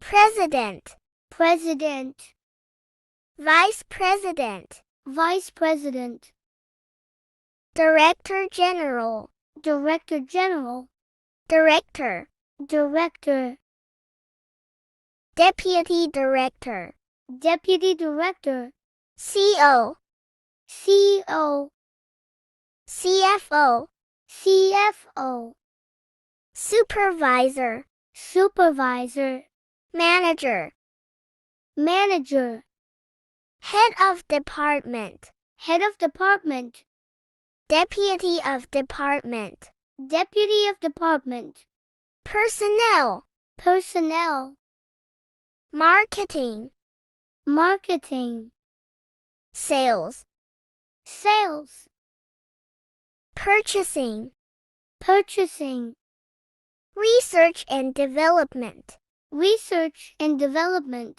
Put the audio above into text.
President, president, Vice President, vice president, Director General, director general, Director, director, Deputy Director, deputy director, CO, CEO, CFO, CFO, Supervisor, supervisor, Manager, manager, Head of Department, head of department, Deputy of Department, deputy of department, Personnel, personnel, Marketing, marketing, Sales, sales, Purchasing, purchasing, Research and Development, research and development,